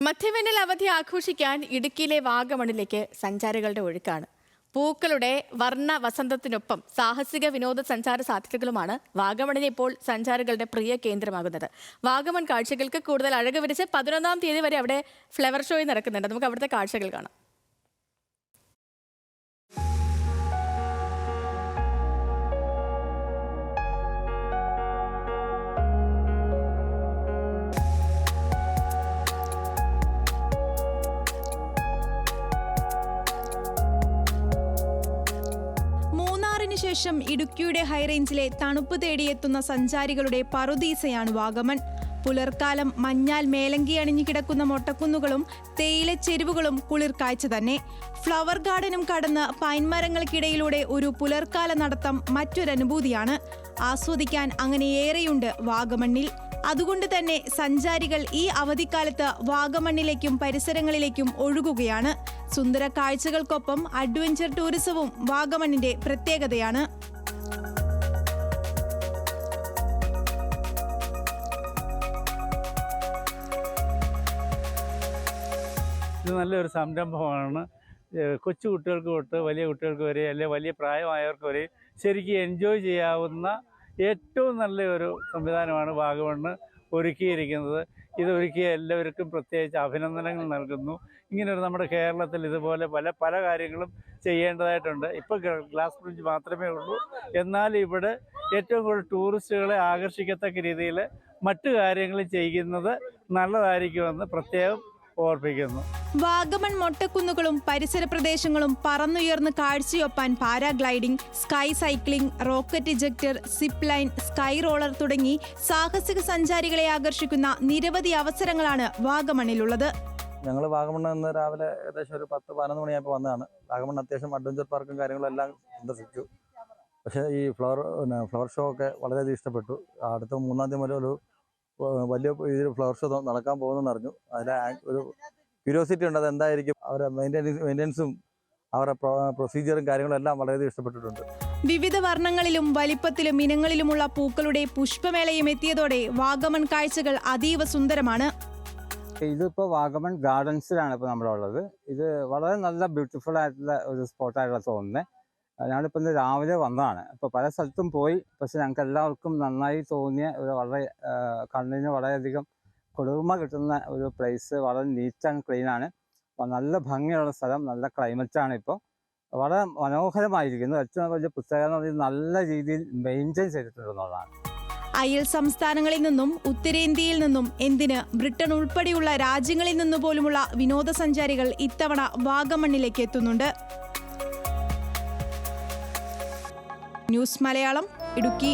മധ്യവേനൽ അവധി ആഘോഷിക്കാൻ ഇടുക്കിയിലെ വാഗമണിലേക്ക് സഞ്ചാരികളുടെ ഒഴുക്കാണ്. പൂക്കളുടെ വർണ്ണ വസന്തത്തിനൊപ്പം സാഹസിക വിനോദസഞ്ചാര സാധ്യതകളുമാണ് വാഗമണിനെ ഇപ്പോൾ സഞ്ചാരികളുടെ പ്രിയ കേന്ദ്രമാകുന്നത്. വാഗമൺ കാഴ്ചകൾക്ക് കൂടുതൽ അഴക് വിരിച്ച് 11-ാം തീയതി വരെ അവിടെ ഫ്ലവർ ഷോയും നടക്കുന്നുണ്ട്. നമുക്ക് അവിടുത്തെ കാഴ്ചകൾ കാണാം. ശേഷം ഇടുക്കിയുടെ ഹൈറേഞ്ചിലെ തണുപ്പ് തേടിയെത്തുന്ന സഞ്ചാരികളുടെ പറുദീസയാണ് വാഗമൺ. പുലർക്കാലം മഞ്ഞാൽ മേലങ്കി അണിഞ്ഞു കിടക്കുന്ന മൊട്ടക്കുന്നുകളും തേയില ചെരുവുകളും കുളിർ കാഴ്ച തന്നെ. ഫ്ലവർ ഗാർഡനും കടന്ന് പൈൻമരങ്ങൾക്കിടയിലൂടെ ഒരു പുലർക്കാല നടത്തം മറ്റൊരനുഭൂതിയാണ്. ആസ്വദിക്കാൻ അങ്ങനെ ഏറെയുണ്ട് വാഗമണ്ണിൽ. അതുകൊണ്ട് തന്നെ സഞ്ചാരികൾ ഈ അവധിക്കാലത്ത് വാഗമണ്ണിലേക്കും പരിസരങ്ങളിലേക്കും ഒഴുകുകയാണ്. സുന്ദര കാഴ്ചകൾക്കൊപ്പം അഡ്വഞ്ചർ ടൂറിസവും വാഗമണ്ണിന്റെ പ്രത്യേകതയാണ്. ഇത് നല്ലൊരു സംരംഭമാണ്. കൊച്ചു കുട്ടികൾക്ക് തൊട്ട് വലിയ കുട്ടികൾക്ക് വരെ അല്ലെങ്കിൽ വലിയ പ്രായമായവർക്ക് വരെ ശരിക്കും എൻജോയ് ചെയ്യാവുന്ന ഏറ്റവും നല്ലൊരു സംവിധാനമാണ് വാഗമണ്ണ് ഒരുക്കിയിരിക്കുന്നത്. ഇതൊരുക്കിയ എല്ലാവർക്കും പ്രത്യേകിച്ച് അഭിനന്ദനങ്ങൾ നൽകുന്നു. ഇങ്ങനൊരു നമ്മുടെ കേരളത്തിൽ ഇതുപോലെ പല കാര്യങ്ങളും ചെയ്യേണ്ടതായിട്ടുണ്ട്. ഇപ്പോൾ ഗ്ലാസ് ബ്രിഡ്ജ് മാത്രമേ ഉള്ളൂ. എന്നാൽ ഇവിടെ ഏറ്റവും കൂടുതൽ ടൂറിസ്റ്റുകളെ ആകർഷിക്കത്തക്ക രീതിയിൽ മറ്റു കാര്യങ്ങൾ ചെയ്യുന്നത് നല്ലതായിരിക്കുമെന്ന് പ്രത്യേകം ഓർപ്പിക്കുന്നു. വാഗമൺ മൊട്ടക്കുന്നുകളും പരിസര പ്രദേശങ്ങളും പറന്നുയർന്ന് കാഴ്ചയൊപ്പാൻ paragliding, sky cycling, rocket ejector, zip line, sky roller തുടങ്ങി സാഹസിക സഞ്ചാരികളെ ആകർഷിക്കുന്ന നിരവധി അവസരങ്ങളാണ് വാഗമണിലുള്ളത്. ഞങ്ങൾ വാഗമണ്ണ് ഇന്ന് രാവിലെ ഏകദേശം ഒരു 10-11 മണിയായപ്പോൾ വന്നതാണ്. വാഗമണ്ണ് അത്യാവശ്യം അഡ്വഞ്ചർ പാർക്കും കാര്യങ്ങളും എല്ലാം സന്ദർശിച്ചു. പക്ഷേ ഈ ഫ്ലവർ ഷോ ഒക്കെ വളരെയധികം ഇഷ്ടപ്പെട്ടു. അടുത്ത 3-ാം തീയതി മുതൽ ഒരു വലിയ രീതിയിൽ ഫ്ലവർ ഷോ നടക്കാൻ പോകുന്നെന്ന് അറിഞ്ഞു. അതിലെ ഒരു ക്യൂരിയോസിറ്റി ഉണ്ട്, അതെന്തായിരിക്കും അവരുടെ മെയിൻ്റെനൻസും അവരുടെ പ്രൊസീജിയറും കാര്യങ്ങളും എല്ലാം വളരെയധികം ഇഷ്ടപ്പെട്ടിട്ടുണ്ട്. വിവിധ വർണ്ണങ്ങളിലും വലിപ്പത്തിലും ഇനങ്ങളിലുമുള്ള പൂക്കളുടെ പുഷ്പമേളയും എത്തിയതോടെ വാഗമൺ കാഴ്ചകൾ അതീവ സുന്ദരമാണ്. ഇതിപ്പോൾ വാഗമൺ ഗാർഡൻസിലാണ് ഇപ്പോൾ നമ്മളുള്ളത്. ഇത് വളരെ നല്ല ബ്യൂട്ടിഫുൾ ആയിട്ടുള്ള ഒരു സ്പോട്ടായിട്ടുള്ള തോന്നുന്നത്. ഞാനിപ്പോൾ ഇന്ന് രാവിലെ വന്നതാണ്. ഇപ്പോൾ പല സ്ഥലത്തും പോയി, പക്ഷെ ഞങ്ങൾക്ക് എല്ലാവർക്കും നന്നായി തോന്നിയ ഒരു വളരെ കണ്ണിന് വളരെയധികം കുളിർമ കിട്ടുന്ന ഒരു പ്ലേസ്. വളരെ നീറ്റ് ആൻഡ് ക്ലീൻ ആണ്. നല്ല ഭംഗിയുള്ള സ്ഥലം, നല്ല ക്ലൈമറ്റാണ്. ഇപ്പോൾ വളരെ മനോഹരമായിരിക്കുന്നു. ഏറ്റവും വലിയ പുസ്തകം എന്ന് പറഞ്ഞാൽ നല്ല രീതിയിൽ മെയിൻറ്റെയിൻ ചെയ്തിട്ടുണ്ടെന്നുള്ളതാണ്. അയൽ സംസ്ഥാനങ്ങളിൽ നിന്നും ഉത്തരേന്ത്യയിൽ നിന്നും എന്തിന് ബ്രിട്ടൻ ഉൾപ്പെടെയുള്ള രാജ്യങ്ങളിൽ നിന്നു പോലുമുള്ള വിനോദസഞ്ചാരികൾ ഇത്തവണ വാഗമണ്ണിലേക്ക് എത്തുന്നുണ്ട്. ന്യൂസ് മലയാളം, ഇടുക്കി.